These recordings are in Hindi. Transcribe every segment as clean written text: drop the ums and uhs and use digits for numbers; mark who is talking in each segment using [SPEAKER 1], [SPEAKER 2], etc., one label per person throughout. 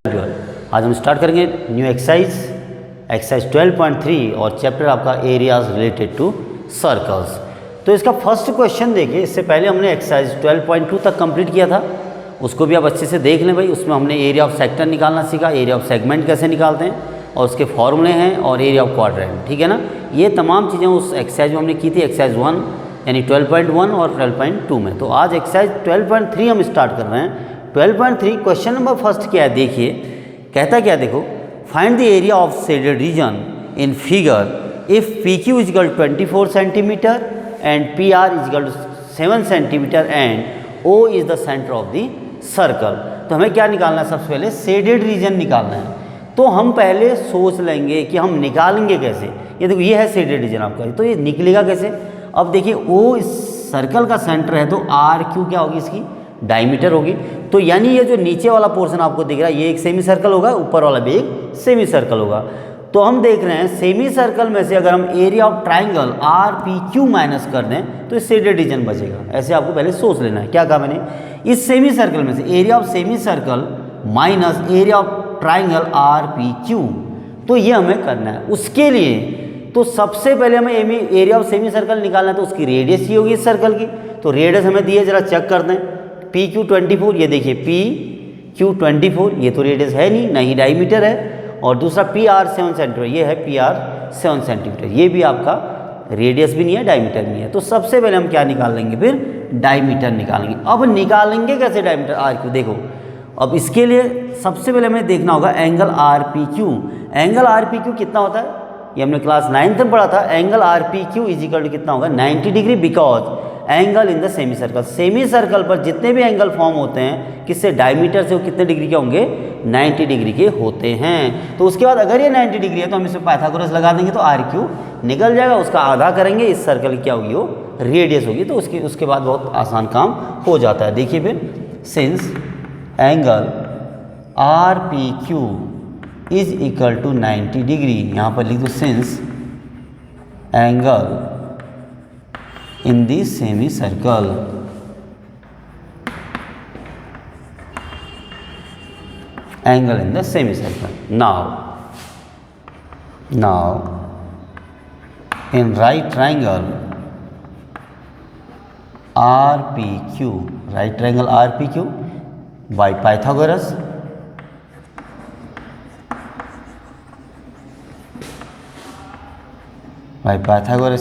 [SPEAKER 1] आज हम स्टार्ट करेंगे न्यू एक्सरसाइज 12.3 और चैप्टर आपका एरियाज रिलेटेड टू सर्कल्स। तो इसका फर्स्ट क्वेश्चन देखिए, इससे पहले हमने एक्सरसाइज 12.2 तक कंप्लीट किया था, उसको भी आप अच्छे से देख लें भाई। उसमें हमने एरिया ऑफ सेक्टर निकालना सीखा, एरिया ऑफ सेगमेंट कैसे निकालते हैं और उसके फॉर्मूले हैं, और एरिया ऑफ क्वाड्रेंट, ठीक है ना। ये तमाम चीज़ें उस एक्सरसाइज में हमने की थी, एक्सरसाइज 1 यानी 12.1 और 12.2 में। तो आज एक्सरसाइज 12.3 हम स्टार्ट कर रहे हैं। 12.3 क्वेश्चन नंबर फर्स्ट क्या है, देखिए कहता क्या, देखो find the area of shaded region in figure if P Q is equal 24 centimetre and P R is equal 7 centimetre and O is the centre of the circle. तो हमें क्या निकालना है, सबसे पहले शेडेड रीजन निकालना है। तो हम पहले सोच लेंगे कि हम निकालेंगे कैसे। ये देखो, ये है शेडेड रीजन आपका, तो ये निकलेगा कैसे। अब देखिए ओ इस सर्कल का सेंटर है, तो आर क्यू क्या होगी, इसकी डायमीटर होगी। तो यानी ये जो नीचे वाला पोर्शन आपको दिख रहा है, ये एक सेमी सर्कल होगा, ऊपर वाला भी एक सेमी सर्कल होगा। तो हम देख रहे हैं सेमी सर्कल में से अगर हम area of triangle R P Q minus कर दें तो शेडेड रीजन बचेगा। ऐसे आपको पहले सोच लेना है। क्या कहा मैंने, इस सेमी सर्कल में से area of semi circle minus area of triangle R P Q, तो ये हमें करना है। उसके लिए तो सबसे पहले हमें एरिया ऑफ सेमी सर्कल निकालना है, तो उसकी रेडियस ही होगी इस सर्कल की। तो रेडियस हमें दी है, जरा चेक कर दें। पी क्यू 24, ये देखिए पी क्यू 24, ये तो रेडियस है नहीं, ना ही डायमीटर है। और दूसरा पी आर 7 सेंटीमीटर, ये है पी आर 7 सेंटीमीटर, ये भी आपका रेडियस भी नहीं है, डायमीटर नहीं है। तो सबसे पहले हम क्या निकाल लेंगे, फिर डायमीटर निकालेंगे। अब निकालेंगे कैसे डायमीटर आर क्यू, देखो अब इसके लिए सबसे पहले हमें देखना होगा angle R P Q. Angle R P Q कितना होता है, ये हमने क्लास 9th में पढ़ा था। Angle R P Q is equal to कितना होगा, 90 degree, because angle in the semi circle. Semi circle पर जितने भी एंगल फॉर्म होते हैं किससे, डायमीटर से, वो कितने डिग्री के होंगे, 90 डिग्री के होते हैं। तो उसके बाद अगर ये 90 डिग्री है तो हम इसमें पाइथागोरस लगा देंगे, तो आर क्यू निकल जाएगा। उसका आधा करेंगे, इस सर्कल की क्या होगी, वो रेडियस होगी। तो उसके बाद बहुत आसान काम हो जाता है। देखिए फिर, since angle R P Q is equal to 90 degree, यहाँ पर लिख दो since angle in the semicircle angle in the semicircle. Now in right triangle RPQ, right triangle RPQ by Pythagoras,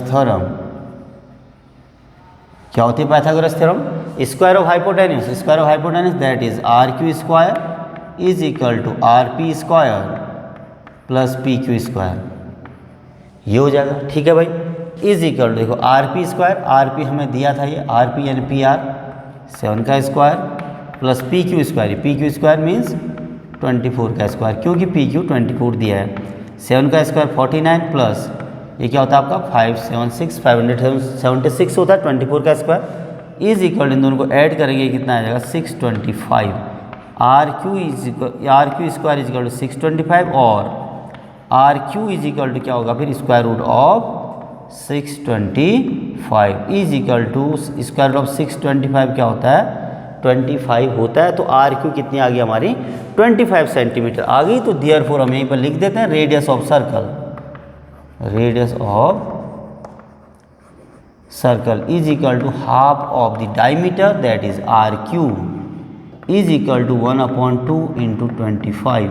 [SPEAKER 1] theorem, क्या होती है Pythagoras theorem, square of hypotenuse that is R Q square is equal to R P square plus P Q square, ये हो जाएगा। ठीक है भाई, इज इक्वल टू, देखो R P square, R P हमें दिया था, ये आर पी यानी पी आर 7 का square plus P Q square, P Q square means 24 का स्क्वायर, क्योंकि पी क्यू 24 दिया है। 7 का स्क्वायर 49 प्लस ये क्या होता है आपका 576 होता है 24 का स्क्वायर, इज इक्वल, इन दोनों को ऐड करेंगे कितना आ जाएगा 625। R Q square is equal to 625 और R Q is equal to क्या होगा फिर, square root of 625 is equal to square root of 625 क्या होता है, 25 होता है। तो आर क्यू कितनी आ गई हमारी, 25 सेंटीमीटर आ गई। तो देयरफॉर हम यहीं पर लिख देते हैं radius of circle, radius of circle is equal to half of the diameter that is R Q is equal to 1/2 into 25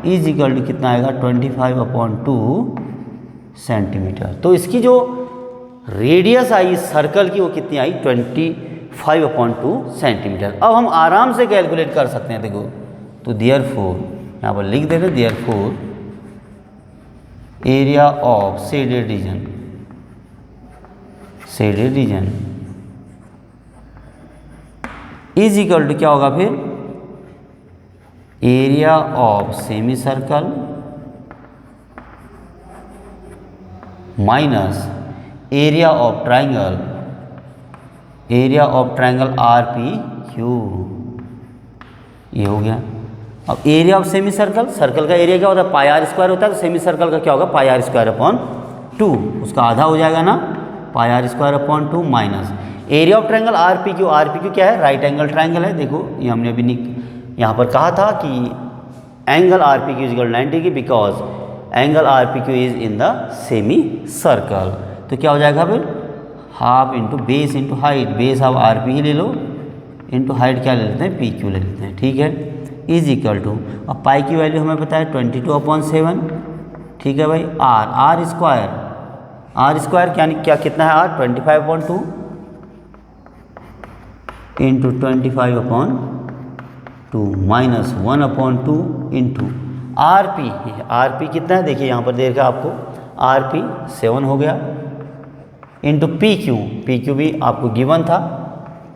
[SPEAKER 1] is equal to कितना आएगा 25/2 सेंटीमीटर। तो इसकी जो रेडियस आई सर्कल की वो कितनी आई 25/2 सेंटीमीटर। अब हम आराम से कैलकुलेट कर सकते हैं, देखो। तो देयरफॉर यहाँ पर लिख देते, therefore area of shaded region is equal to क्या होगा फिर, area of semi circle minus area of triangle R P Q, ये हो गया। अब area of semi circle, circle का एरिया क्या होता है, पाई आर स्क्वायर होता है। तो सेमी सर्कल का क्या होगा, पाई आर स्क्वायर अपॉन 2, उसका आधा हो जाएगा ना, pi r square upon 2 minus area of triangle R P Q क्या है, राइट एंगल ट्रायंगल है। देखो ये हमने अभी यहाँ पर कहा था कि angle R P Q is equal 90 degree because angle R P Q is in the semi circle. तो क्या हो जाएगा फिर half into base into height, base आप आर पी ही ले लो इंटू हाइट क्या ले लेते हैं पी क्यू ले लेते हैं, ठीक है, इज इक्वल टू, अब पाई की वैल्यू हमें पता है 22/7, ठीक है भाई, आर स्क्वायर क्या कितना है R 25/2 into 25/2 minus 1/2 into R P कितना है देखिए यहाँ पर दे रखा आपको आर पी 7 हो गया इंटू पी क्यू भी आपको गिवन था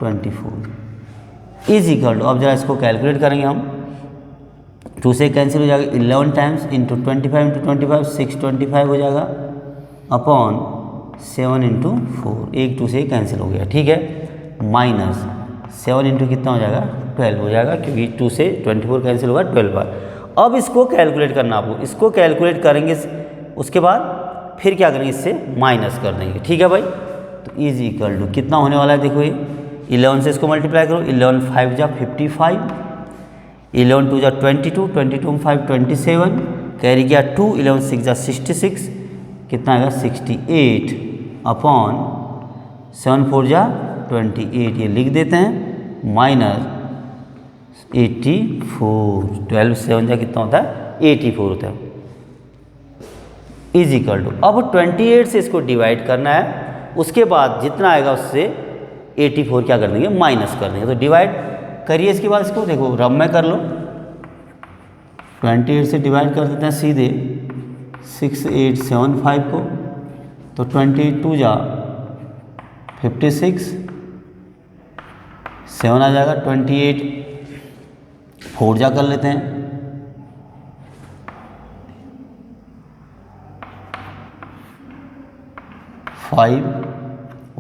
[SPEAKER 1] 24 इज इक्वल टू, अब जरा इसको कैलकुलेट करेंगे हम, 2 से कैंसिल हो जाएगा 11 टाइम्स इंटू 25 इंटू 25 625 हो जाएगा अपॉन 7 इंटू 4, 1 2 से कैंसिल हो गया, ठीक है, माइनस 7 इंटू कितना हो जाएगा 12 हो जाएगा क्योंकि 2 से 24 कैंसिल होगा 12 बार। अब इसको कैलकुलेट करना आपको, इसको कैलकुलेट करेंगे उसके बाद फिर क्या करेंगे इससे माइनस कर देंगे, ठीक है भाई। तो इज इक्वल टू कितना होने वाला है देखो ये 11 से इसको मल्टीप्लाई करो, 11 5 जा 55, 11 2 जा 22, 22 5 27, कैरी किया 2, 11 6 जा 66, कितना आएगा 68 अपॉन 7 4 जा 28, ये लिख देते हैं माइनस 84, 12 7 जा कितना होता है 84 होता है, इज इक्वल टू, अब 28 से इसको डिवाइड करना है, उसके बाद जितना आएगा उससे 84 क्या कर देंगे माइनस कर देंगे। तो डिवाइड करिए इसके बाद इसको देखो रब में कर लो, 28 से डिवाइड कर देते हैं सीधे 6875 को, तो 28 2 जा 56, 7 आ जाएगा, 28 4 जा कर लेते हैं, फाइव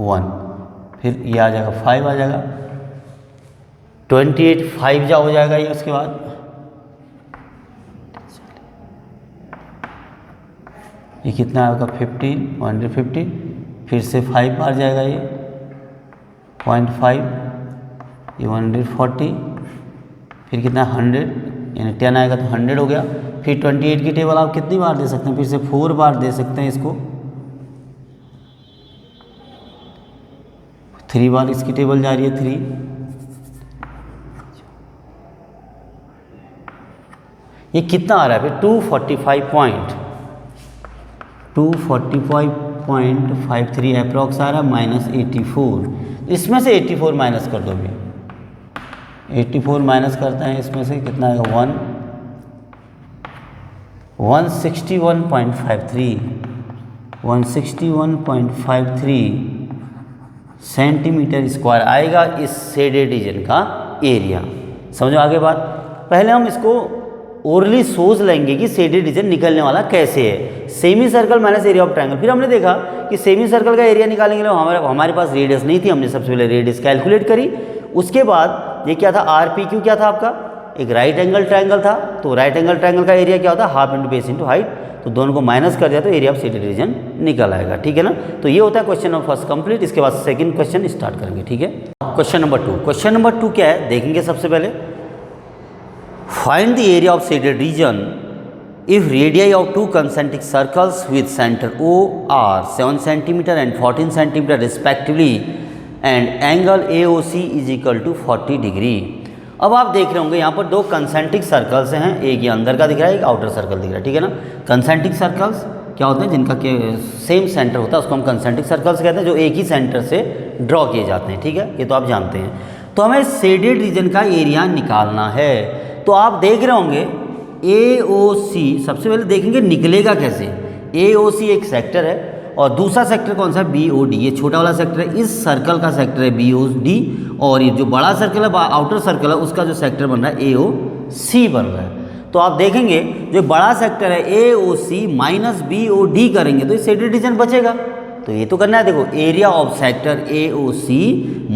[SPEAKER 1] 1, फिर ये आ जाएगा 5 आ जाएगा, 28 5 जा हो जाएगा ये, उसके बाद ये कितना आएगा 15 150, फिर से 5 बार जाएगा ये 0.5, ये 140, फिर कितना 100 यानी 10 आएगा तो 100 हो गया। फिर 28 की टेबल आप कितनी बार दे सकते हैं, फिर से 4 बार दे सकते हैं इसको, 3 बार इसकी टेबल जा रही है 3, ये कितना आ रहा है फिर 245.53 अप्रॉक्स आ रहा है माइनस 84, इसमें से 84 माइनस कर दो, अभी 84 माइनस करते हैं इसमें से कितना आएगा 161.53 सेंटीमीटर स्क्वायर आएगा इस शेडेड रीजन का एरिया। समझो आगे बात, पहले हम इसको ओरली सोच लेंगे कि शेडेड रीजन निकलने वाला कैसे है, semi circle minus area of triangle. फिर हमने देखा कि सेमी सर्कल का एरिया निकालने के लिए हमारे पास रेडियस नहीं थी, हमने सबसे पहले रेडियस कैलकुलेट करी, उसके बाद ये क्या था आर पी क्यू क्या था आपका एक राइट एंगल ट्रायंगल था, तो राइट एंगल ट्रायंगल का एरिया क्या होता है half into base into height, तो दोनों को माइनस कर दिया तो एरिया ऑफ शेडेड रीजन निकल आएगा, ठीक है ना। तो ये होता है क्वेश्चन नंबर फर्स्ट कंप्लीट। इसके बाद सेकंड क्वेश्चन स्टार्ट करेंगे, ठीक है। क्वेश्चन नंबर 2 क्या है देखेंगे। सबसे पहले find the area of shaded reason if radii of 2 concentric circles with centre O are 7 cm and 14 cm respectively and angle AOC is equal to 40 degree. अब आप देख रहे होंगे यहाँ पर 2 कंसेंट्रिक सर्कल्स हैं, एक ये अंदर का दिख रहा है, एक आउटर सर्कल दिख रहा है, ठीक है ना। कंसेंट्रिक सर्कल्स क्या होते हैं जिनका सेम सेंटर होता है उसको हम कंसेंट्रिक सर्कल्स कहते हैं, जो एक ही सेंटर से ड्रॉ किए जाते हैं, ठीक है, ये तो आप जानते हैं। तो हमें शेडेड रीजन का एरिया निकालना है, तो आप देख रहे होंगे AOC सबसे पहले देखेंगे निकलेगा कैसे। AOC एक सेक्टर है और दूसरा सेक्टर कौन सा है BOD, ये छोटा वाला सेक्टर है, इस सर्कल का सेक्टर है BOD, और ये जो बड़ा सर्कल है आउटर सर्कल है उसका जो सेक्टर बन रहा है AOC बन रहा है। तो आप देखेंगे जो बड़ा सेक्टर है AOC माइनस BOD करेंगे तो ये शेडेड रीजन बचेगा। तो ये तो करना है, देखो area of sector AOC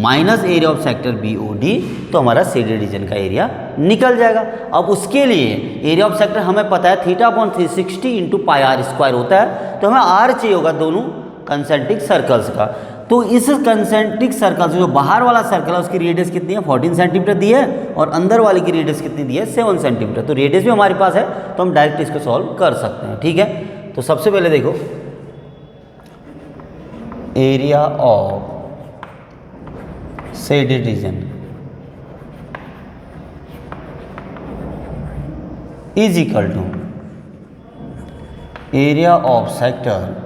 [SPEAKER 1] minus area of sector BOD, तो हमारा शेडेड रीजन का एरिया निकल जाएगा। अब उसके लिए एरिया ऑफ सेक्टर हमें पता है θ/360 इंटू पाई r स्क्वायर होता है, तो हमें r चाहिए होगा दोनों कंसेंट्रिक सर्कल्स का। तो इस कंसेंट्रिक सर्कल से जो बाहर वाला सर्कल है उसकी रेडियस कितनी है 14 सेंटीमीटर दी है और अंदर वाले की रेडियस कितनी दी है 7 सेंटीमीटर। तो रेडियस भी हमारे पास है तो हम डायरेक्ट इसको सॉल्व कर सकते हैं। ठीक है, तो सबसे पहले देखो area of shaded region is equal to area of sector,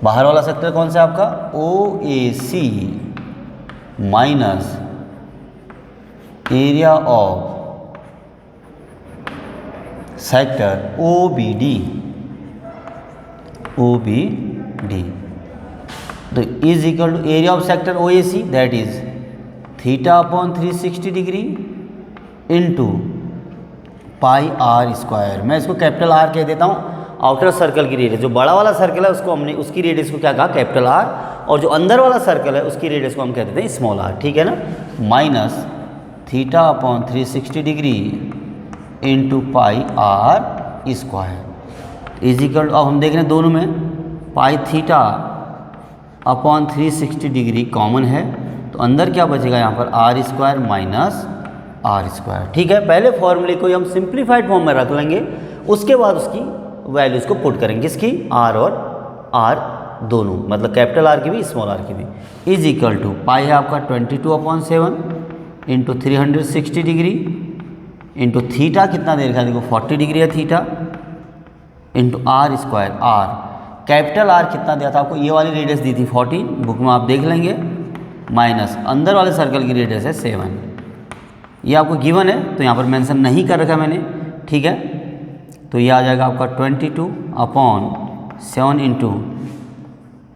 [SPEAKER 1] बाहर वाला सेक्टर कौन सा है आपका OAC minus area of sector OBD। तो is equal to area of sector OAC that is theta upon 360 degree into pi r square. मैं इसको कैपिटल R कह देता हूँ। आउटर सर्कल की रेडियस, जो बड़ा वाला सर्कल है उसको हमने उसकी रेडियस को क्या कहा कैपिटल R, और जो अंदर वाला सर्कल है उसकी रेडियस को हम कह देते हैं स्मॉल r। ठीक है ना, minus theta upon 360 degree into pi r square is equal. अब हम देख रहे हैं दोनों में pi theta upon 360 degree common है तो अंदर क्या बचेगा यहाँ पर r square minus r square. ठीक है, पहले फॉर्मूले को हम सिंप्लीफाइड फॉर्म में रख लेंगे, उसके बाद उसकी वैल्यूज को पुट करेंगे, किसकी R और R दोनों, मतलब कैपिटल R की भी स्मॉल r की भी। इज इक्वल टू पाई है आपका 22/7 इंटू 360 डिग्री इंटू थीटा कितना दे रखा है देखो 40 डिग्री है theta into r square. R capital R कितना दिया था आपको, ये वाली रेडियस दी थी 14, बुक में आप देख लेंगे, माइनस अंदर वाले सर्कल की रेडियस है 7। ये आपको गिवन है तो यहाँ पर मेंशन नहीं कर रखा मैंने। ठीक है, तो ये आ जाएगा आपका 22/7 इंटू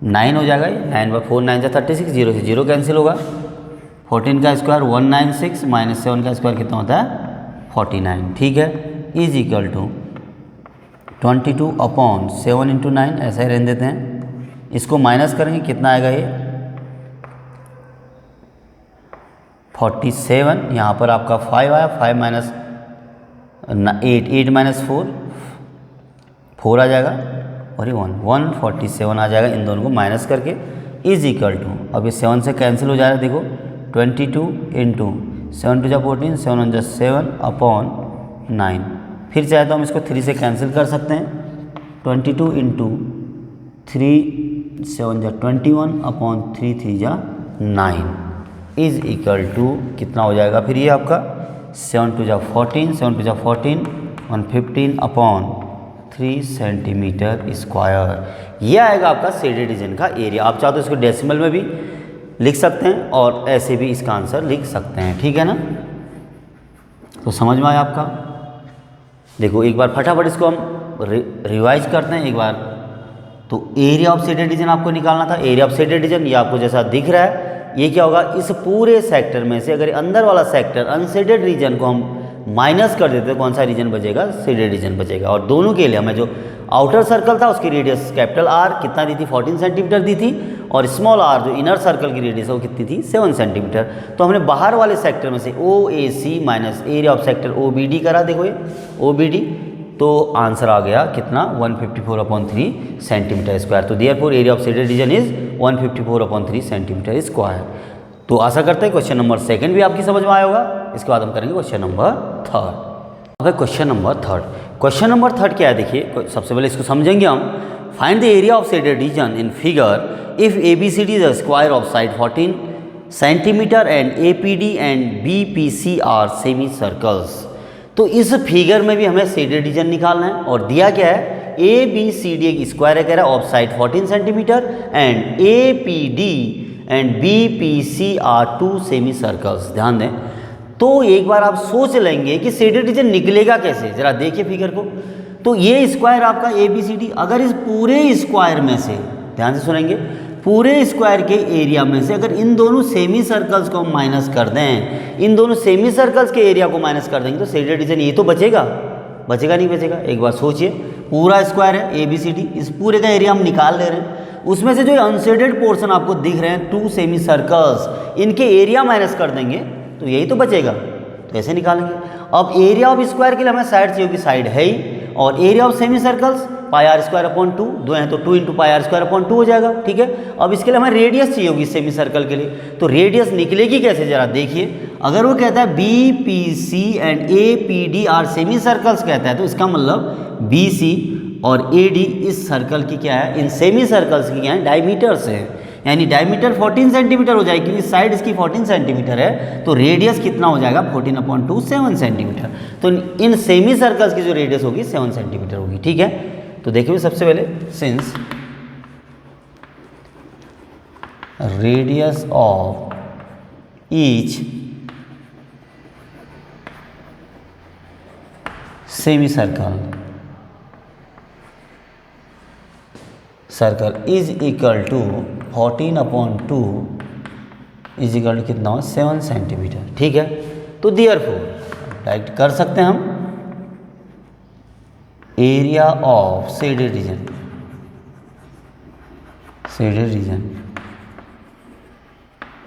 [SPEAKER 1] 9 हो जाएगा, 9/4 9 36, 0 से 0 कैंसिल होगा, 14 का स्क्वायर 196 माइनस 7 का स्क्वायर कितना होता है 49। ठीक है, इज इक्वल टू 22/7 इंटू 9 ऐसा ही रहने देते हैं, इसको माइनस करेंगे कितना आएगा ये 47, यहाँ पर आपका 5 आया, 5 माइनस 8 माइनस 4 आ जाएगा और ये 147 आ जाएगा, इन दोनों को माइनस करके। इज इक्वल टू अब ये 7 से कैंसिल हो जाएगा देखो 22 इंटू 7 2 14 7 1 7 अपॉन 9। फिर चाहे तो हम इसको 3 से कैंसिल कर सकते हैं, 22 into 3 7 21 upon 3 3 9 is equal to कितना हो जाएगा फिर ये आपका 7 2 14 7 2 14 115 अपॉन 3 सेंटीमीटर स्क्वायर। ये आएगा आपका शेडेड रीजन का एरिया। आप चाहो तो इसको डेसिमल में भी लिख सकते हैं और ऐसे भी इसका आंसर लिख सकते हैं। ठीक है ना, तो समझ में आया आपका। देखो एक बार फटाफट इसको हम रिवाइज करते हैं एक बार। तो एरिया ऑफ शेडेड रीजन आपको निकालना था। एरिया ऑफ शेडेड रीजन ये आपको जैसा दिख रहा है, ये क्या होगा, इस पूरे सेक्टर में से अगर अंदर वाला सेक्टर अनशेडेड रीजन को हम माइनस कर देते हैं, कौन सा रीजन बचेगा, शेडेड रीजन बचेगा। और दोनों के लिए हमें जो आउटर सर्कल था उसकी रेडियस कैपिटल R कितना दी थी 14 सेंटीमीटर दी थी, और स्मॉल r जो इनर सर्कल की रेडियस है वो कितनी थी 7 सेंटीमीटर। तो हमने बाहर वाले सेक्टर में से OAC minus area of sector OBD करा, देखो ये OBD, तो आंसर आ गया कितना 154/3 सेंटीमीटर स्क्वायर। तो therefore area of shaded region is 154/3 centimetre square. तो आशा करते हैं क्वेश्चन नंबर 2 भी आपकी समझ में आया होगा। इसके बाद हम करेंगे क्वेश्चन नंबर 3। अब है क्वेश्चन नंबर 3। क्वेश्चन नंबर 3 क्या है, देखिए सबसे पहले इसको समझेंगे हम। Find the area of shaded region in figure if ABCD is a square of side 14 centimetre and APD and BPC are semicircles. तो इस फिगर में भी हमें शेडेड रीजन निकालना है और दिया क्या है, ABCD एक स्क्वायर है कह रहा है of side 14 centimetre and APD and BPC are 2 semicircles. ध्यान दें, तो एक बार आप सोच लेंगे कि शेडेड रीजन निकलेगा कैसे, जरा देखिए फिगर को। तो ये स्क्वायर आपका ABCD, अगर इस पूरे स्क्वायर में से, ध्यान से सुनेंगे, पूरे स्क्वायर के एरिया में से अगर इन दोनों सेमी सर्कल्स को हम माइनस कर दें, इन दोनों सेमी सर्कल्स के एरिया को माइनस कर देंगे तो शेडेड रीजन ये तो बचेगा, बचेगा नहीं बचेगा। एक बार सोचिए, पूरा स्क्वायर है ABCD, इस पूरे का एरिया हम निकाल ले रहे हैं, उसमें से जो अनशेडेड पोर्शन आपको दिख रहे हैं 2 सेमी सर्कल्स, इनके एरिया माइनस कर देंगे तो यही तो बचेगा। तो ऐसे निकालेंगे। अब एरिया ऑफ स्क्वायर के लिए हमें साइड चाहिए, साइड है ही, और area of semicircles pi r square upon 2, 2 हैं तो 2 into pi r square upon 2 हो जाएगा। ठीक है, अब इसके लिए हमें रेडियस चाहिए होगी सेमी सर्कल के लिए, तो रेडियस निकलेगी कैसे जरा देखिए। अगर वो कहता है B P C and A P D are semicircles कहता है, तो इसका मतलब बी सी और ए डी इस सर्कल की क्या है, इन सेमी सर्कल्स की क्या है, डायमीटर्स है, यानी डायमीटर 14 सेंटीमीटर हो जाएगी, क्योंकि साइड इसकी 14 सेंटीमीटर है, तो रेडियस कितना हो जाएगा 14/2 7 सेंटीमीटर। तो इन सेमी सर्कल्स की जो रेडियस होगी 7 सेंटीमीटर होगी। ठीक है, तो देखिए सबसे पहले since radius of each semicircle is equal to 14/2 is equal to कितना हो 7 सेंटीमीटर। ठीक है, तो देयरफॉर डायरेक्ट कर सकते हैं हम area of shaded region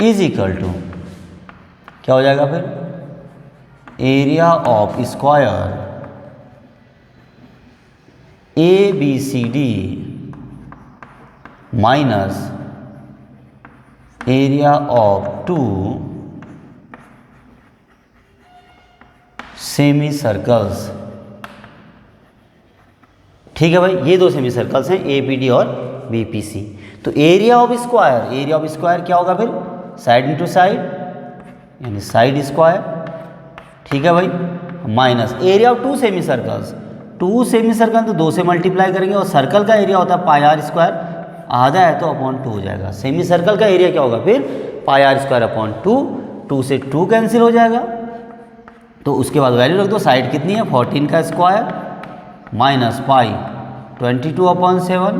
[SPEAKER 1] is equal to क्या हो जाएगा फिर, area of square A B C D minus area of 2 semicircles. ठीक है भाई, ये दो सेमी सर्कल्स हैं ए पी डी और बी पी सी। तो एरिया ऑफ स्क्वायर क्या होगा फिर, साइड इंटू साइड यानी साइड स्क्वायर। ठीक है भाई, minus area of 2 semicircles, 2 semi circle तो 2 से मल्टीप्लाई करेंगे, और सर्कल का एरिया होता है पाई आर स्क्वायर, आधा है तो अपॉन 2 हो जाएगा। सेमी सर्कल का एरिया क्या होगा फिर, पाई आर स्क्वायर अपॉन 2, 2 से 2 कैंसिल हो जाएगा, तो उसके बाद वैल्यू रख दो, साइड कितनी है 14 का square minus pi 22/7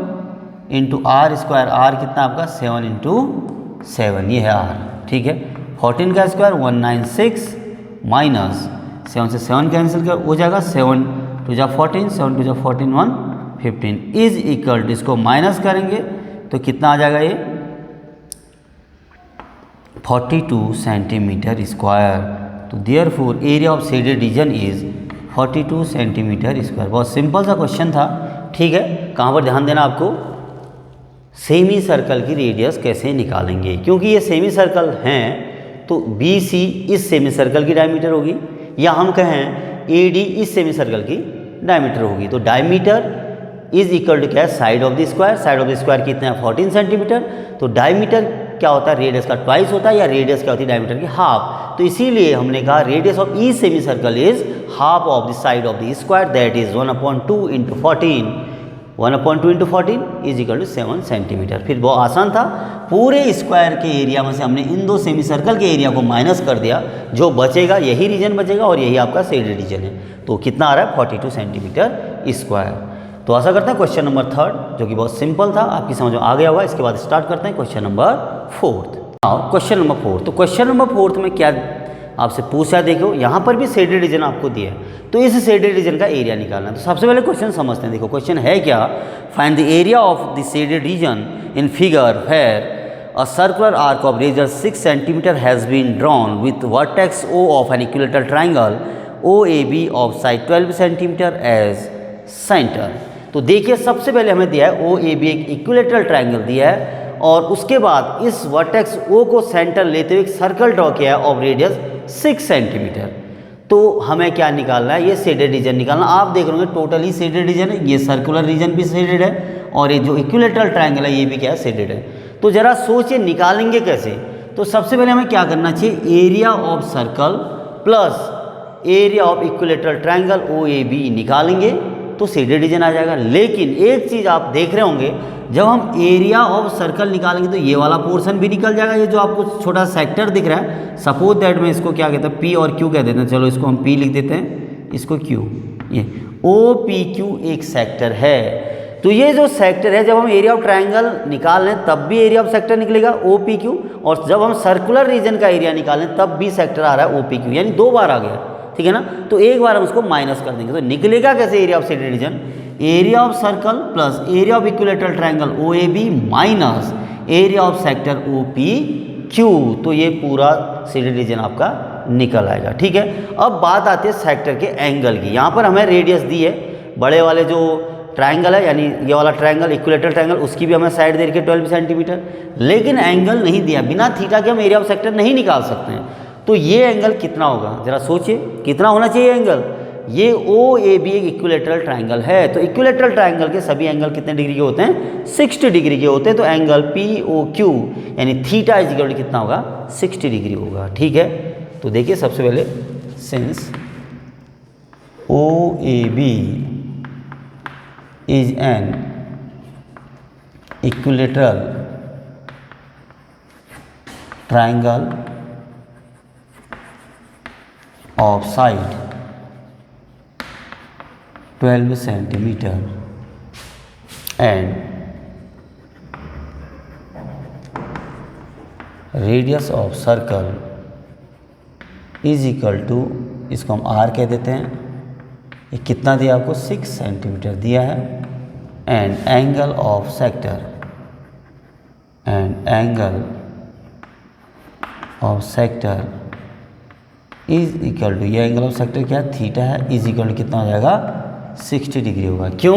[SPEAKER 1] into r square, r कितना आपका 7 इंटू 7, ये है आर। ठीक है, 14 का स्क्वायर 196 माइनस 7 से 7 कैंसिल कर हो जाएगा, 7 2 जा 14, 7 2 जा 14 115 इज इक्वल टू, इसको माइनस करेंगे तो कितना आ जाएगा ये 42 सेंटीमीटर स्क्वायर। तो therefore area of shaded region is 42 centimetre square. बहुत सिंपल सा क्वेश्चन था। ठीक है, कहाँ पर ध्यान देना आपको, सेमी सर्कल की रेडियस कैसे निकालेंगे, क्योंकि ये सेमी सर्कल हैं तो बी सी इस सेमी सर्कल की डायमीटर होगी, या हम कहें ए डी इस सेमी सर्कल की डायमीटर होगी। तो डायमीटर इज इक्वल टू क्या है, side of the square, side of the square कितना है 14 सेंटीमीटर, तो डायमीटर क्या होता है रेडियस का ट्वाइस होता है, या रेडियस क्या होती है डायमीटर की हाफ। तो इसीलिए हमने कहा radius of each semicircle is half of the side of the square, that is 1/2 into 14, 1/2 into 14 is equal to 7 centimetre. फिर बहुत आसान था, पूरे स्क्वायर के एरिया में से हमने इन दो सेमी सर्कल के एरिया को माइनस कर दिया, जो बचेगा यही रीजन बचेगा और यही आपका शेडेड रीजन है। तो कितना आ रहा है 42 सेंटीमीटर स्क्वायर। तो आशा करते हैं क्वेश्चन नंबर 3 जो कि बहुत सिंपल था आपकी समझ में आ गया होगा। इसके बाद स्टार्ट करते हैं क्वेश्चन नंबर 4। क्वेश्चन नंबर 4, तो क्वेश्चन नंबर 4 में क्या आपसे पूछा, देखो यहाँ पर भी शेडेड रीजन आपको दिया है, तो इस शेडेड रीजन का एरिया निकालना है। तो सबसे पहले क्वेश्चन समझते हैं। देखो क्वेश्चन है क्या, find the area of the shaded region in figure where a circular arc of radius 6 cm has been drawn with vertex O of an equilateral triangle OAB of side 12 cm as center। तो देखिए सबसे पहले हमें दिया है OAB एक इक्विलेटरल ट्राइंगल दिया है, और उसके बाद इस वर्टेक्स O को सेंटर लेते हुए एक सर्कल ड्रॉ किया है ऑफ रेडियस 6 सेंटीमीटर। तो हमें क्या निकालना है, ये शेडेड रीजन निकालना। आप देख रहे होंगे टोटली शेडेड रीजन है, ये सर्कुलर रीजन भी शेडेड है, और ये जो इक्विलेटरल ट्राइंगल है ये भी क्या है, शेडेड है। तो जरा सोचिए निकालेंगे कैसे। तो सबसे पहले हमें क्या करना चाहिए, area of circle plus area of equilateral triangle OAB निकालेंगे तो शेडेड रीजन आ जाएगा। लेकिन एक चीज़ आप देख रहे होंगे, जब हम एरिया ऑफ सर्कल निकालेंगे तो ये वाला पोर्शन भी निकल जाएगा। ये जो आपको छोटा सेक्टर दिख रहा है, सपोज दैट में इसको क्या कहते हैं, P और Q कह देते हैं। चलो इसको हम P लिख देते हैं, इसको Q। ये OPQ एक सेक्टर है। तो ये जो सेक्टर है, जब हम एरिया ऑफ ट्राइंगल निकाल लें तब भी एरिया ऑफ सेक्टर निकलेगा OPQ, और जब हम सर्कुलर रीजन का एरिया निकालें तब भी सेक्टर आ रहा है OPQ, यानी 2 बार आ गया। ठीक है ना, तो एक बार हम उसको माइनस कर देंगे तो निकलेगा कैसे area of shaded reason, area of circle plus area of equilateral triangle OAB minus area of sector OPQ। तो ये पूरा शेडेड रीजन आपका निकल आएगा। ठीक है, अब बात आती है सेक्टर के एंगल की। यहाँ पर हमें रेडियस दी है, बड़े वाले जो ट्राइंगल है, यानी ये वाला ट्राइंगल इक्विलेटरल ट्राइंगल, उसकी भी हमें साइड दे रखी है 12 सेंटीमीटर, लेकिन एंगल नहीं दिया। बिना थीटा के हम एरिया ऑफ सेक्टर नहीं निकाल सकते हैं। तो ये एंगल कितना होगा, जरा सोचिए कितना होना चाहिए एंगल। ये ओ ए बी एक इक्विलेटरल ट्राइंगल है, तो इक्विलेटरल ट्राइंगल के सभी एंगल कितने डिग्री के होते हैं, 60 डिग्री के होते हैं। तो एंगल पी ओ क्यू यानी थीटा इज इक्वल टू कितना होगा, 60 डिग्री होगा। ठीक है, तो देखिए सबसे पहले since O A B is an equilateral triangle of side 12 centimetre and radius of circle is equal to, इसको हम आर कह देते हैं, ये कितना दिया आपको, 6 सेंटीमीटर दिया है। And angle of sector, and angle of sector is equal to, ये एंगल ऑफ सेक्टर क्या है, थीटा है, इज इक्वल टू कितना हो जाएगा, 60 डिग्री होगा। क्यों,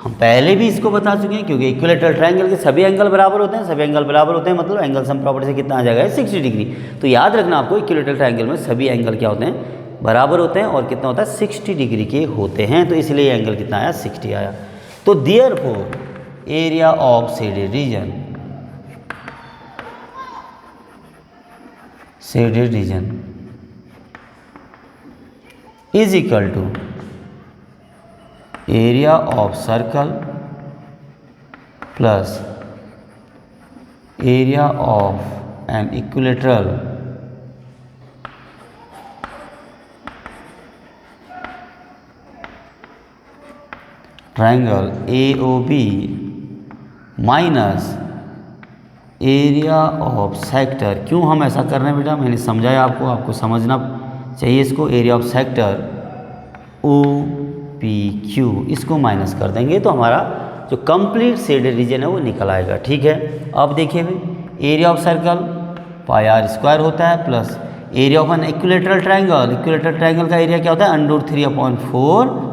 [SPEAKER 1] हम पहले भी इसको बता चुके हैं, क्योंकि इक्विलेटरल ट्रायंगल के सभी एंगल बराबर होते हैं, सभी एंगल बराबर होते हैं, मतलब एंगल सम प्रॉपर्टी से कितना आ जाएगा, 60 डिग्री। तो याद रखना आपको, इक्विलेटरल ट्रायंगल में सभी एंगल क्या होते हैं, बराबर होते हैं, और कितना होता है, 60 डिग्री के होते हैं। तो इसलिए ये एंगल कितना आया, 60 आया। तो therefore area of shaded region, shaded region is equal to area of circle plus area of an equilateral triangle AOB minus area of sector. क्यों हम ऐसा कर रहे हैं बेटा, मैंने समझाया आपको, आपको समझना चाहिए इसको। एरिया ऑफ सेक्टर OPQ, इसको माइनस कर देंगे तो हमारा जो कंप्लीट शेडेड रीजन है वो निकल आएगा। ठीक है, अब देखिए भाई, area of circle pi r square होता है plus area of an equilateral triangle, equilateral triangle का एरिया क्या होता है, √3/4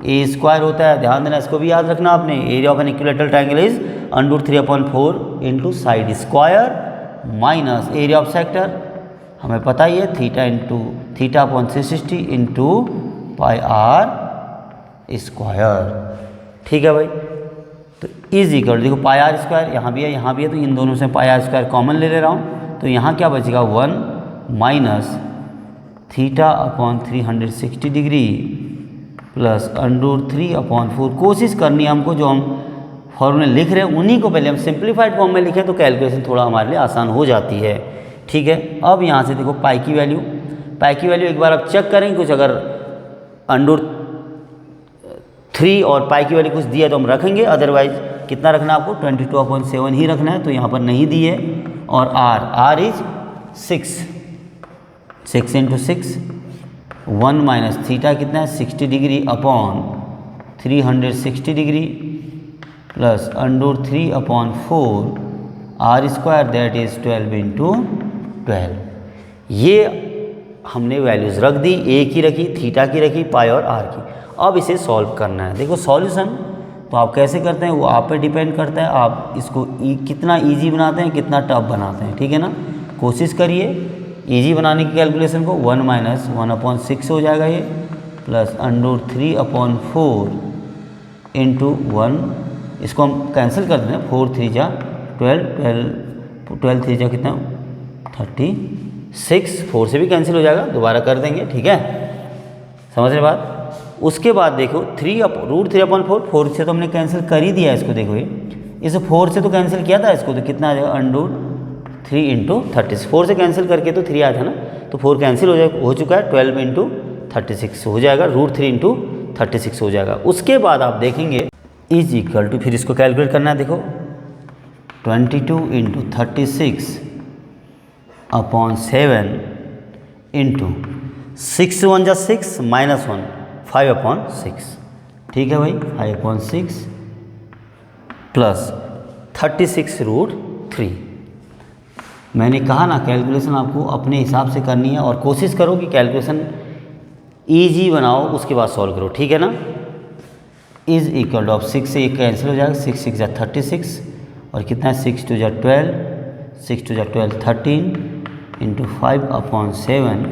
[SPEAKER 1] ए स्क्वायर होता है। ध्यान देना, इसको भी याद रखना आपने। Area of an equilateral triangle is √3/4 into side square minus area of sector, हमें पता ही है, θ/360 इंटू पाई आर स्क्वायर। ठीक है भाई, तो इज इक्वल, देखो पाई आर स्क्वायर यहाँ भी है, यहाँ भी है, तो इन दोनों से पाई आर स्क्वायर कॉमन ले ले रहा हूँ, तो यहाँ क्या बचेगा, 1 माइनस θ/360 डिग्री प्लस √3/4। कोशिश करनी है हमको, जो हम फॉर्मूले लिख रहे हैं उन्हीं को पहले हम सिंप्लीफाइड फॉर्म में लिखें तो कैलकुलेशन थोड़ा हमारे लिए आसान हो जाती है। ठीक है, अब यहाँ से देखो पाई की वैल्यू, पाई की वैल्यू एक बार आप चेक करेंगे, कुछ अगर √3 और पाई की वैल्यू कुछ दिया तो हम रखेंगे, अदरवाइज कितना रखना है आपको, 22/7 ही रखना है, तो यहाँ पर नहीं दिए। और r is 6 into 6, 1 minus theta कितना है, 60 degree upon 360 degree plus √3/4 r square, that is 12 into 12। ये हमने वैल्यूज़ रख दी, ए की रखी, थीटा की रखी, पाई और आर की। अब इसे सॉल्व करना है। देखो सॉल्यूशन तो आप कैसे करते हैं वो आप पे डिपेंड करता है, आप इसको कितना इजी बनाते हैं, कितना टफ बनाते हैं। ठीक है ना, कोशिश करिए इजी बनाने की कैलकुलेशन को। 1 माइनस 1/6 हो जाएगा ये, प्लस √3/4 इंटू 1, इसको हम कैंसिल कर देते हैं, 4 3 जा 12 3 जा कितना, 36, 4 से भी कैंसिल हो जाएगा, दोबारा कर देंगे। ठीक है, समझ रहे बात। उसके बाद देखो √3/4, 4 से तो हमने कैंसिल कर ही दिया इसको। देखो ये इस 4 से तो कैंसिल किया था इसको, तो कितना आ जाएगा, √3 इंटू 36, 4 से कैंसिल करके तो 3 आया था ना, तो 4 कैंसिल हो चुका है, 12 इंटू 36 हो जाएगा, √3 इंटू 36 हो जाएगा। उसके बाद आप देखेंगे इज इक्वल टू, फिर इसको कैलकुलेट करना है। देखो 22 इंटू 36/7 इंटू 6 1 जा 6 माइनस 1 5/6। ठीक है भाई, 5/6 प्लस 36√3। मैंने कहा ना कैलकुलेशन आपको अपने हिसाब से करनी है, और कोशिश करो कि कैलकुलेशन ईजी बनाओ, उसके बाद सॉल्व करो। ठीक है ना, इज इक्वल टू, अब 6 से ये कैंसिल हो जाएगा, 6 6 जा 36 और कितना है 6 2 जा 12, 6 2 जा 12 13 इंटू 5/7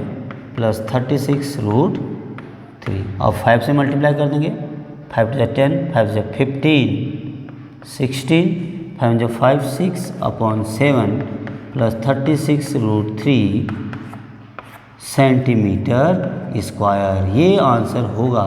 [SPEAKER 1] प्लस 36√3। अब 5 से मल्टीप्लाई कर देंगे, 5 2 जा 10, 5 जा 15 16, 5 जा 5 6/7 प्लस 36√3 सेंटीमीटर स्क्वायर। ये आंसर होगा,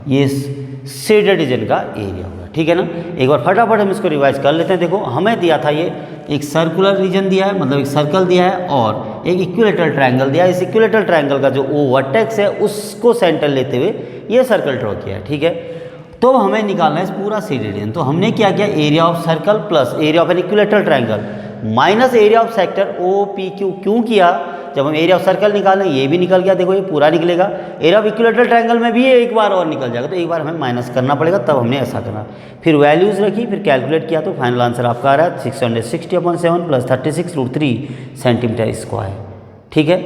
[SPEAKER 1] ये शेडेड रीजन का एरिया होगा। ठीक है ना। एक बार फटाफट हम इसको रिवाइज कर लेते हैं। देखो हमें दिया था ये एक सर्कुलर रीजन दिया है, मतलब एक सर्कल दिया है और एक इक्विलेटरल ट्रायंगल दिया है। इस इक्विलेटरल ट्रायंगल का जो ओ वर्टेक्स है उसको सेंटर लेते हुए ये सर्कल ड्रॉ किया है। ठीक है, तो हमें निकालना है इस पूरा शेडेड रीजन। तो हमने क्या किया, area of circle plus area of an equilateral triangle minus area of sector O P Q. क्यों किया, जब हम एरिया ऑफ सर्कल निकालें ये भी निकल गया, देखो ये पूरा निकलेगा। एरिया ऑफ इक्विलेटरल ट्रायंगल में भी ये एक बार और निकल जाएगा, तो एक बार हमें माइनस करना पड़ेगा, तब हमने ऐसा करना। फिर वैल्यूज़ रखी, फिर कैलकुलेट किया, तो फाइनल आंसर आपका आ रहा है 660/7 प्लस 36√3 सेंटीमीटर स्क्वायर। ठीक है,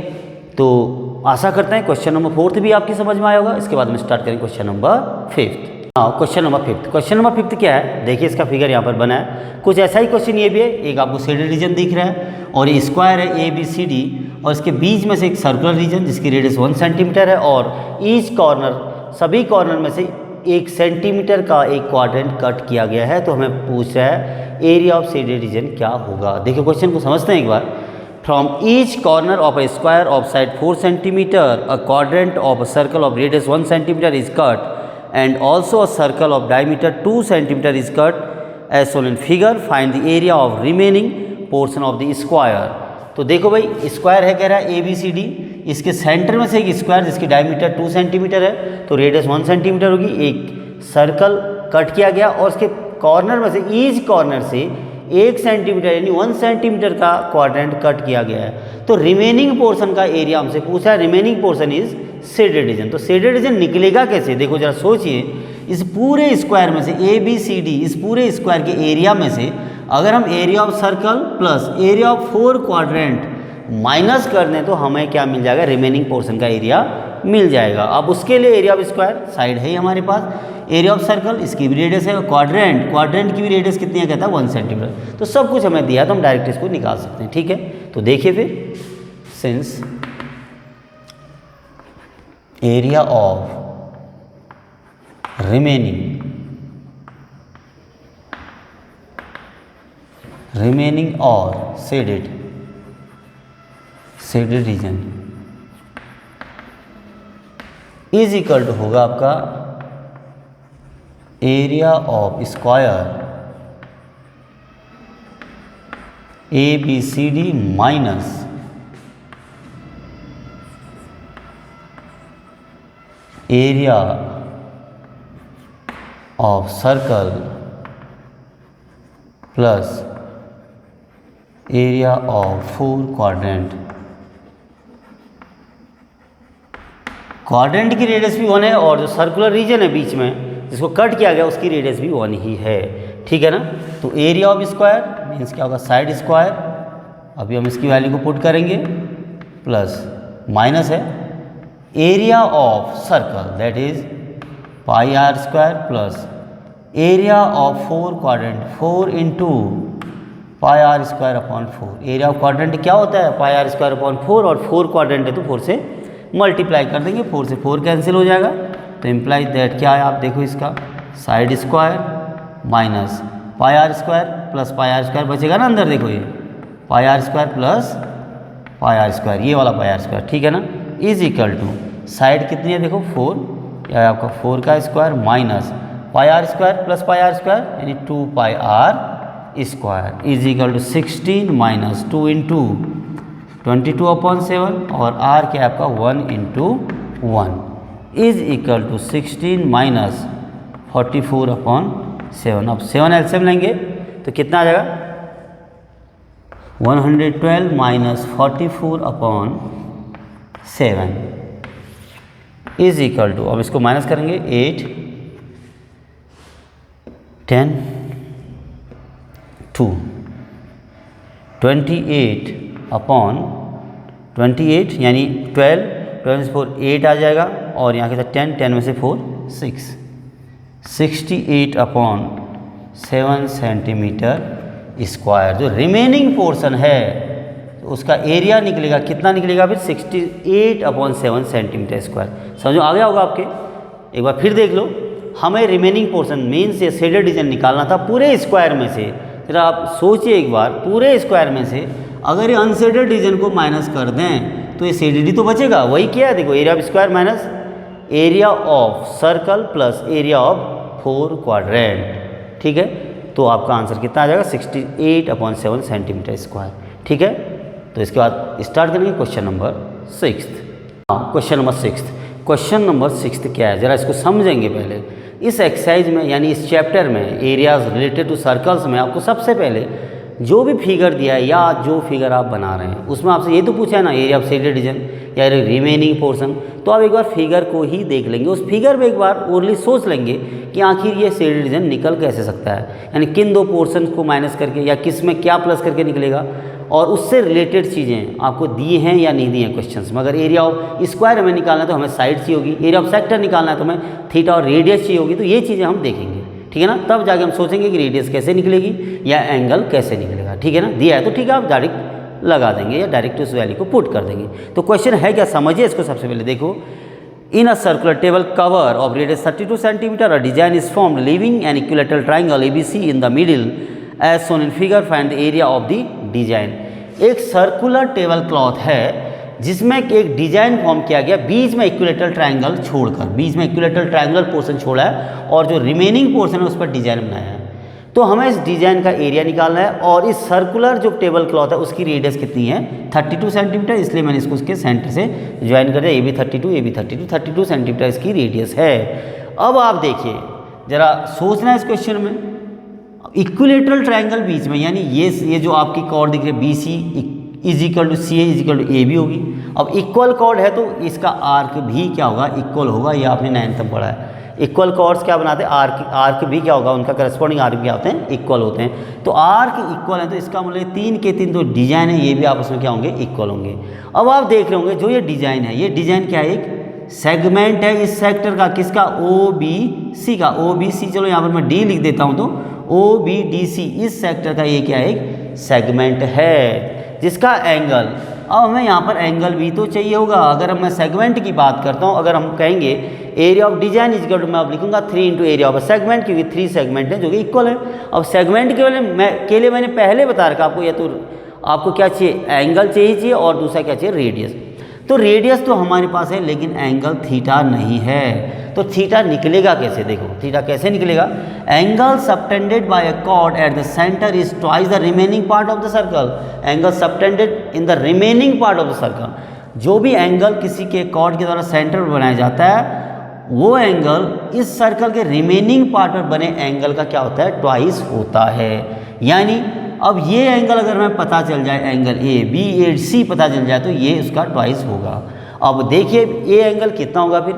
[SPEAKER 1] तो आशा करते हैं क्वेश्चन नंबर 4 भी आपकी समझ में आया होगा। इसके बाद में स्टार्ट करेंगे question number 5। Question number 5। Question number 5 क्या है, देखिए इसका फिगर यहाँ पर बना है। कुछ ऐसा ही क्वेश्चन ये भी है, एक आपको शेडेड रीजन दिख रहा है और ये स्क्वायर है ABCD और इसके बीच में से एक सर्कुलर रीजन जिसकी रेडियस 1 सेंटीमीटर है और ईच कॉर्नर, सभी कॉर्नर में से 1 सेंटीमीटर का एक क्वाड्रेंट कट किया गया है। तो हमें पूछ रहा है एरिया ऑफ शेडेड रीजन क्या होगा। देखिए क्वेश्चन को समझते हैं एक बार। From each corner of a square of side 4 centimetre a quadrant of a circle of radius 1 centimeter is cut and also a circle of diameter 2 centimeter is cut as shown in figure. Find the area of remaining portion of the square. तो देखो भाई स्क्वायर है, कह रहा है ABCD, इसके सेंटर में से एक स्क्वायर जिसकी डायमीटर 2 सेंटीमीटर है तो रेडियस 1 सेंटीमीटर होगी। एक सर्कल कट किया गया और उसके कॉर्नर में से ईच कॉर्नर से 1 सेंटीमीटर यानी 1 सेंटीमीटर का क्वाड्रेंट कट किया गया है। तो रिमेनिंग पोर्शन का एरिया हमसे पूछा है, remaining portion is shaded region. तो शेडेड रीजन निकलेगा कैसे, देखो जरा सोचिए। इस पूरे स्क्वायर में से ABCD, इस पूरे स्क्वायर के एरिया में से अगर हम area of circle plus area of 4 quadrant minus कर दें तो हमें क्या मिल जाएगा, रिमेनिंग पोर्शन का एरिया मिल जाएगा। अब उसके लिए एरिया ऑफ स्क्वायर साइड है ही हमारे पास, एरिया ऑफ सर्कल इसकी भी रेडियस है, क्वाड्रेंट की भी रेडियस कितनी है, कहता है 1 सेंटीमीटर। तो सब कुछ हमें दिया तो हम डायरेक्ट इसको निकाल सकते हैं। ठीक है, तो देखिए फिर, सिंस एरिया ऑफ रिमेनिंग और shaded region is equal to होगा आपका area of square ABCD minus area of circle plus area of 4 quadrant. Quadrant की रेडियस भी 1 है और जो सर्कुलर रीजन है बीच में जिसको कट किया गया उसकी रेडियस भी 1 ही है। ठीक है ना। तो एरिया ऑफ स्क्वायर मीन्स क्या होगा, साइड स्क्वायर। अभी हम इसकी वैल्यू को पुट करेंगे प्लस माइनस है area of circle that is πr² plus area of 4 quadrant 4 into πr²/4। Area of quadrant क्या होता है, πr²/4 और 4 क्वाड्रेंट है तो 4 से मल्टीप्लाई कर देंगे, 4 से 4 कैंसिल हो जाएगा। तो इम्प्लाइज दैट क्या है, आप देखो इसका side square minus πr² plus πr² बचेगा ना अंदर, देखो ये πr² प्लस πr², ये वाला πr²। ठीक है ना, इज इक्वल टू साइड कितनी है देखो 4, या आपका 4 का square minus πr² plus πr² यानी 2πr² is equal to 16 minus 2 into 22/7 और r क्या आपका 1 into 1 is equal to 16 minus 44/7। अब 7 LCM लेंगे तो कितना आ जाएगा, 112 माइनस 44/7 इज इक्वल टू, अब इसको माइनस करेंगे 8 10 2 28/28 यानी 12 12 में से 4 8 आ जाएगा और यहाँ के साथ 10 10 में से 4 6 68/7 सेंटीमीटर स्क्वायर। जो रिमेनिंग पोर्शन है उसका एरिया निकलेगा, कितना निकलेगा फिर 68/7 सेंटीमीटर स्क्वायर। समझो आ गया होगा आपके। एक बार फिर देख लो, हमें रिमेनिंग पोर्शन मीन से शेडेड रीजन निकालना था पूरे स्क्वायर में से। फिर आप सोचिए एक बार, पूरे स्क्वायर में से अगर ये अनशेडेड रीजन को माइनस कर दें तो ये शेडेड ही तो बचेगा। वही क्या है, देखो area of square minus area of circle plus area of 4 quadrant. ठीक है, तो आपका आंसर कितना आ जाएगा 68/7 सेंटीमीटर स्क्वायर। ठीक है, तो इसके बाद स्टार्ट करेंगे question number 6। Question number 6। Question number 6 क्या है, जरा इसको समझेंगे पहले। इस एक्सरसाइज में यानी इस चैप्टर में एरियाज रिलेटेड टू सर्कल्स में आपको सबसे पहले जो भी फिगर दिया है या जो फिगर आप बना रहे हैं उसमें आपसे ये तो पूछा है ना एरिया ऑफ शेडेड रीजन या रिमेनिंग पोर्शन। तो आप एक बार फिगर को ही देख लेंगे, उस फिगर में एक बार ओरली सोच लेंगे कि आखिर ये शेडेड रीजन निकल कैसे सकता है, यानी किन दो पोर्शन को माइनस करके या किस में क्या प्लस करके निकलेगा, और उससे रिलेटेड चीज़ें आपको दिए हैं या नहीं दिए हैं क्वेश्चंस में। अगर एरिया ऑफ स्क्वायर हमें निकालना है तो हमें साइड चाहिए होगी, एरिया ऑफ सेक्टर निकालना है तो हमें थीटा और रेडियस चाहिए होगी। तो ये चीज़ें हम देखेंगे, ठीक है ना। तब जाके हम सोचेंगे कि रेडियस कैसे निकलेगी या एंगल कैसे निकलेगा, ठीक है ना। दिया है तो ठीक है, आप डायरेक्ट लगा देंगे या डायरेक्ट उस वैल्यू को पुट कर देंगे। तो क्वेश्चन है क्या, समझिए इसको। सबसे पहले देखो, in a circular table cover of radius 32 centimetre a design is formed leaving an equilateral triangle ABC in the middle as shown in figure, find the area of the design. एक सर्कुलर टेबल क्लॉथ है जिसमें एक डिजाइन फॉर्म किया गया, बीच में इक्विलेटरल ट्रायंगल छोड़कर, बीच में इक्विलेटरल ट्रायंगल पोर्शन छोड़ा है और जो रिमेनिंग पोर्शन है उस पर डिजाइन बनाया है। तो हमें इस डिजाइन का एरिया निकालना है और इस सर्कुलर जो टेबल क्लॉथ है उसकी रेडियस कितनी है 32 सेंटीमीटर, इसलिए मैंने इसको उसके सेंटर से ज्वाइन कर दिया। ये भी 32, ये भी 32 सेंटीमीटर इसकी रेडियस है। अब आप देखिए, जरा सोचना है इस क्वेश्चन में, इक्विलेटरल ट्रायंगल बीच में, यानी ये जो आपकी कॉर्ड दिख रही है BC is equal to CA is equal to AB होगी। अब इक्वल कॉर्ड है तो इसका आर्क भी क्या होगा, इक्वल होगा। ये आपने 9th में पढ़ा है। इक्वल कॉर्ड्स क्या बनाते हैं, आर्क भी क्या होगा, उनका करस्पॉन्डिंग आर्क क्या होते हैं, इक्वल होते हैं। तो आर्क इक्वल है तो इसका मतलब 3 के 3 जो डिजाइन है ये भी आपस में क्या होंगे, इक्वल होंगे। अब आप देख रहे होंगे जो ये डिजाइन है, ये डिजाइन क्या है, एक सेगमेंट है इस सेक्टर का, किसका, OBC का। OBC, चलो यहाँ पर मैं D लिख देता हूँ, तो OBDC इस सेक्टर का ये क्या है, एक सेगमेंट है जिसका एंगल, अब हमें यहाँ पर एंगल भी तो चाहिए होगा। अगर मैं सेगमेंट की बात करता हूँ, अगर हम कहेंगे area of design is equal to, मैं अब लिखूंगा 3 into area of a segment, क्योंकि 3 सेगमेंट है जो कि इक्वल है। अब सेगमेंट के लिए मैंने पहले बता रखा आपको, या तो आपको क्या चाहिए, एंगल चाहिए और दूसरा क्या चाहिए, रेडियस। तो रेडियस तो हमारे पास है लेकिन एंगल थीटा नहीं है। तो थीटा निकलेगा कैसे, देखो थीटा कैसे निकलेगा, angle subtended bye a cord at the centre is twice the remaining part of the circle. Angle subtended in the remaining part of the circle, जो भी एंगल किसी के कॉर्ड के द्वारा सेंटर पर बनाया जाता है वो एंगल इस सर्कल के रिमेनिंग पार्ट पर बने एंगल का क्या होता है, ट्वाइस होता है। यानी अब ये एंगल अगर हमें पता चल जाए, एंगल ABC पता चल जाए तो ये उसका ट्वाइस होगा। अब देखिए ये एंगल कितना होगा, फिर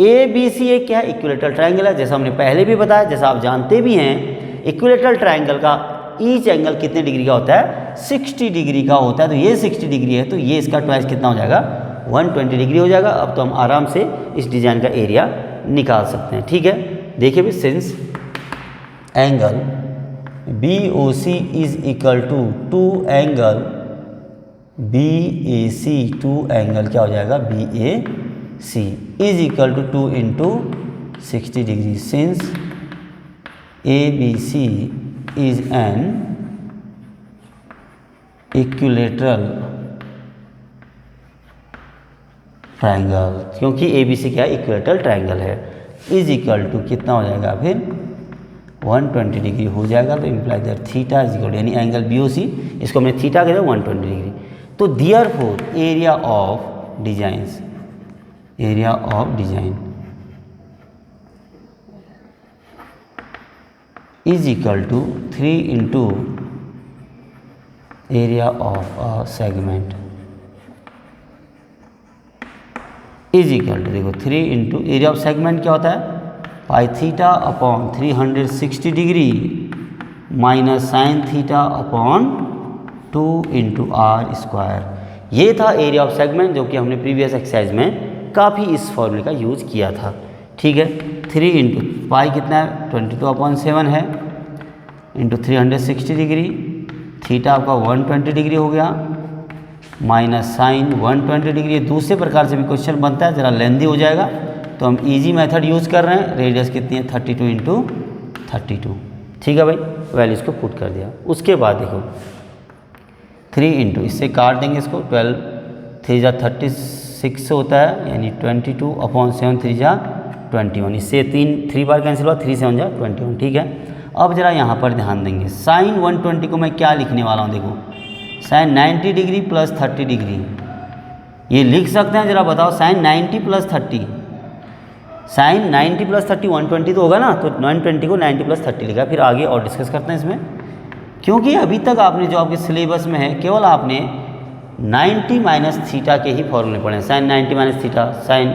[SPEAKER 1] ABC एक क्या है, इक्विलेटरल ट्रायंगल है, जैसा हमने पहले भी बताया, जैसा आप जानते भी हैं इक्विलेटरल ट्रायंगल का ईच एंगल कितने डिग्री का होता है, 60 डिग्री का होता है। तो ये 60 डिग्री है तो ये इसका ट्वाइस कितना हो जाएगा, 120 डिग्री हो जाएगा। अब तो हम आराम से इस डिजाइन का एरिया निकाल सकते हैं, ठीक है। देखिए भी, since angle BOC is equal to angle BAC, two angle क्या हो जाएगा, BAC is equal to 2 into 60 degree, since ABC is an equilateral triangle, क्योंकि ABC क्या है, इक्विलेटरल ट्रायंगल है, इज इक्वल टू कितना हो जाएगा फिर 120 डिग्री हो जाएगा। तो imply that theta is equal, यानी एंगल BOC इसको हमने थीटा कहते हैं 120 डिग्री। तो therefore area of design is equal to 3 into area of a segment is equal to, देखो 3 इंटू एरिया ऑफ सेगमेंट क्या होता है, pi theta upon 360 degree minus sine theta upon 2 into R square. ये था एरिया ऑफ सेगमेंट जो कि हमने प्रीवियस एक्सरसाइज में काफ़ी इस फॉर्मूले का यूज़ किया था, ठीक है। 3 इंटू पाई कितना है 22/7 है इंटू 360 डिग्री, थीटा आपका 120 डिग्री हो गया, माइनस साइन 120 डिग्री। दूसरे प्रकार से भी क्वेश्चन बनता है, ज़रा लेंदी हो जाएगा, तो हम इजी मेथड यूज़ कर रहे हैं। रेडियस कितनी है 32 इंटू 32, ठीक है भाई, वैल्यूज़ को पुट कर दिया। उसके बाद देखो 3 इंटू, इससे काट देंगे इसको, 12 3 जा 36 होता है, यानी 22/7 3 जा 21, इससे 3 बार कैंसिल हुआ, 3 7 जा 21, ठीक है। अब जरा यहाँ पर ध्यान देंगे, साइन 120 को मैं क्या लिखने वाला हूँ, देखो साइन 90 डिग्री प्लस 30 डिग्री, ये लिख सकते हैं, जरा बताओ साइन 90 प्लस 30, साइन 90 प्लस 30 120 तो होगा ना, तो 120 को 90 प्लस 30 लिखा। फिर आगे और डिस्कस करते हैं इसमें, क्योंकि अभी तक आपने जो आपके सिलेबस में है केवल आपने 90 माइनस थीटा के ही फॉर्मूले पढ़े हैं, साइन 90 माइनस थीटा, साइन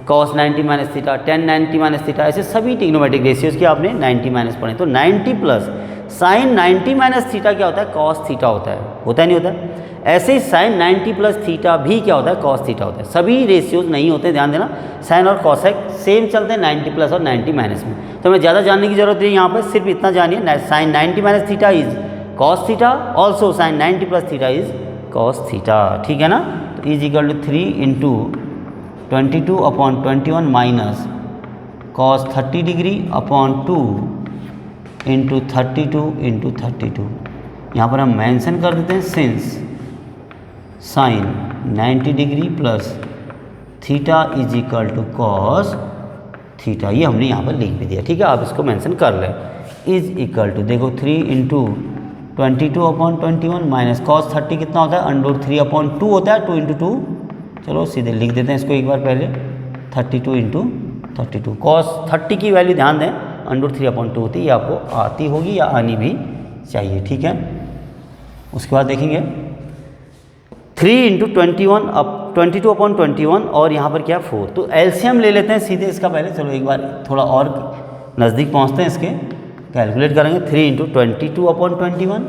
[SPEAKER 1] कॉस 90 माइनस थीटा, टेन 90 माइनस थीटा, ऐसे सभी ट्रिग्नोमेट्रिक रेशियोज के आपने 90 माइनस पढ़े। तो 90 प्लस साइन 90 माइनस थीटा क्या होता है, कॉस थीटा होता है नहीं होता है? ऐसे ही साइन 90 प्लस थीटा भी क्या होता है, कॉस थीटा होता है। सभी रेशियोज नहीं होते, ध्यान देना, साइन और कॉसेक सेम चलते हैं 90 प्लस और 90 माइनस में। तो हमें ज़्यादा जानने की जरूरत नहीं, यहाँ पर सिर्फ इतना जानिए, sine 90 minus theta is cos theta, also sine 90 plus theta is cos theta, ठीक है ना। तो is equal to 3 into 22/21 minus cos 30 degree upon 2 into 32 into 32। यहाँ पर हम मेंशन कर देते हैं since sine 90 degree plus theta is equal to cos theta, ये हमने यहाँ पर लिख भी दिया, ठीक है, आप इसको मेंशन कर लें। इज इक्वल टू देखो 3 इंटू 22/21 माइनस कॉस 30 कितना होता है, √3/2 होता है, 2 इंटू 2, चलो सीधे लिख देते हैं इसको एक बार पहले, 32 इंटू 32। कॉस 30 की वैल्यू ध्यान दें √3/2 होती है, ये आपको आती होगी या आनी भी चाहिए, ठीक है। उसके बाद देखेंगे 3 इंटू 21 अब 22/21 और यहाँ पर क्या 4, तो एलसीएम ले लेते हैं सीधे इसका पहले, चलो एक बार थोड़ा और नज़दीक पहुँचते हैं इसके, कैलकुलेट करेंगे। 3 इंटू 22/21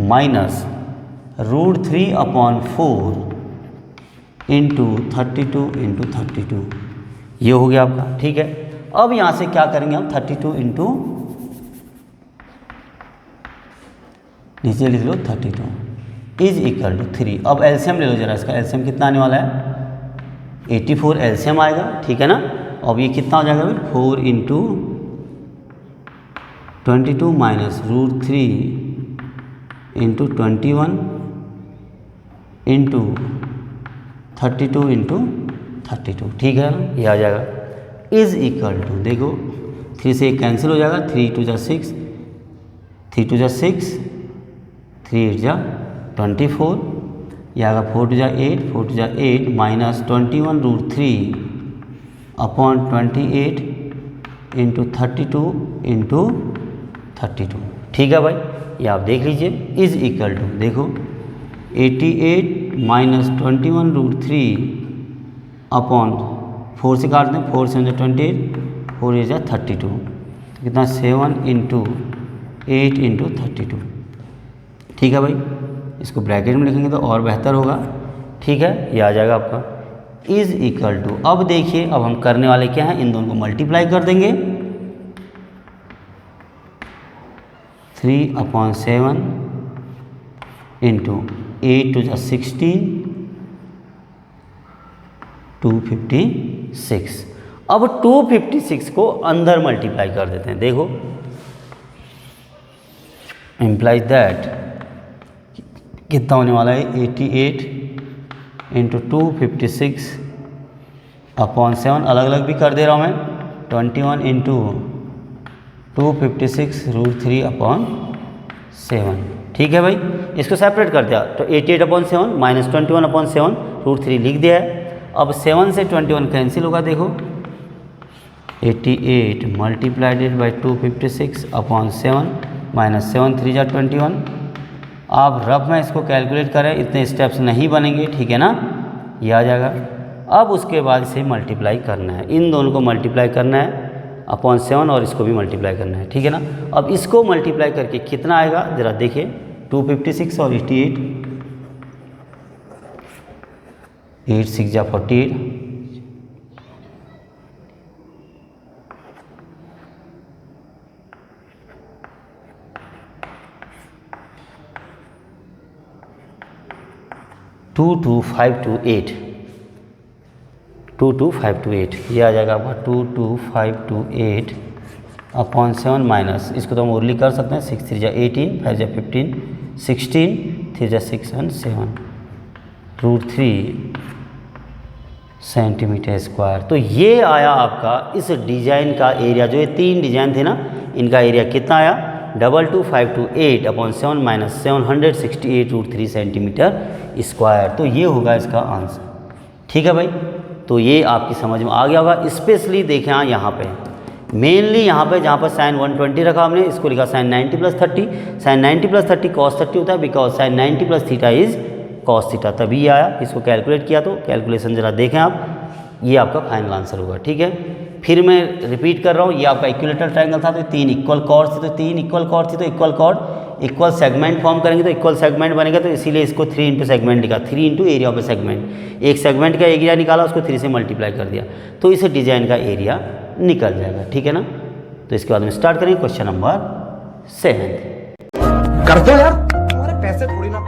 [SPEAKER 1] माइनस √3/4 इंटू 32 इंटू 32, ये हो गया आपका, ठीक है। अब यहाँ से क्या करेंगे हम, 32 इंटू नीचे लिख लो 32 इज इक्वल टू 3। अब एलसीएम ले लो जरा, इसका एलसीएम कितना आने वाला है 84 एलसीएम आएगा, ठीक है ना। अब ये कितना हो जाएगा भाई 4 into 22 minus √3 into 21 into 32 into 32, ठीक है ना, ये आ जाएगा। इज इक्वल टू देखो 3 से कैंसिल हो जाएगा, 3 2 जा 6, 3 2 जा 6, 3 8 जा 24, यह आएगा 4 2 जा 8, 4 2 जा 8 माइनस 21 √3/28 इंटू 32 इंटू 32, ठीक है भाई, ये आप देख लीजिए। इज इक्वल टू देखो 88 माइनस 21 √3/4 से काट दें, 4 से 28, 4 8 जा 32, तो कितना 7 इंटू 8 इंटू 32, ठीक है भाई। इसको ब्रैकेट में लिखेंगे तो और बेहतर होगा, ठीक है, ये आ जाएगा आपका। इज इक्वल टू अब देखिए, अब हम करने वाले क्या हैं, इन दोनों को मल्टीप्लाई कर देंगे, 3/7 इंटू 8 2 जा 16, 256। अब 256 को अंदर मल्टीप्लाई कर देते हैं, देखो इम्प्लाइज दैट कितना होने वाला है 88 इंटू 256/7, अलग अलग भी कर दे रहा हूँ मैं, 21 इंटू 256 √3/7, ठीक है भाई। इसको सेपरेट कर दिया तो 88/7 माइनस 21/7 √3 लिख दिया है। अब 7 से 21 कैंसिल होगा, देखो 88 मल्टीप्लाइडेड बाई 256/7 माइनस 7 3 जा 21। आप रफ में इसको कैलकुलेट करें, इतने स्टेप्स नहीं बनेंगे, ठीक है ना, ये आ जाएगा। अब उसके बाद इसे मल्टीप्लाई करना है, इन दोनों को मल्टीप्लाई करना है /7 और इसको भी मल्टीप्लाई करना है, ठीक है ना। अब इसको मल्टीप्लाई करके कितना आएगा ज़रा देखिए, 256 और 88, 8 6 जा 48, 2258 2258 ये आ जाएगा आपका 22528 अपॉन 7 माइनस, इसको तो हम ओरली कर सकते हैं, 6 3 जा 18, 5 जा 15, 16, 3 जा 6 and 7 √3 सेंटीमीटर स्क्वायर। तो ये आया आपका इस डिजाइन का एरिया, जो ये 3 डिजाइन थे ना, इनका एरिया कितना आया 22528 अपॉन 7 माइनस 768 √3 सेंटीमीटर स्क्वायर। तो ये होगा इसका आंसर। ठीक है भाई, तो ये आपकी समझ में आ गया होगा। स्पेशली देखें यहाँ पे मेनली यहाँ पे जहाँ पर साइन 120 रखा हमने, इसको लिखा साइन 90 + 30, साइन 90 + 30 cos 30 होता है, because sign 90 + theta is cos theta, तभी ये आया। इसको कैलकुलेट किया तो कैलकुलेशन जरा देखें आप, ये आपका फाइनल आंसर होगा। ठीक है, फिर मैं रिपीट कर रहा हूँ, ये आपका इक्विलेटरल ट्रायंगल था, तो 3 इक्वल कॉर्ड थी, तो 3 इक्वल कॉर्ड थी, तो equal cord equal segment form करेंगे तो इक्वल सेगमेंट बनेगा, तो इसीलिए इसको 3 इंटू सेगमेंट लिखा, 3 into area of A segment. एक सेगमेंट का एरिया निकाला, उसको 3 से मल्टीप्लाई कर दिया, तो इस डिजाइन का एरिया निकल जाएगा। ठीक है ना, तो इसके बाद में स्टार्ट करेंगे क्वेश्चन नंबर 7।
[SPEAKER 2] कर दो यार, हमारे पैसे थोड़ी ना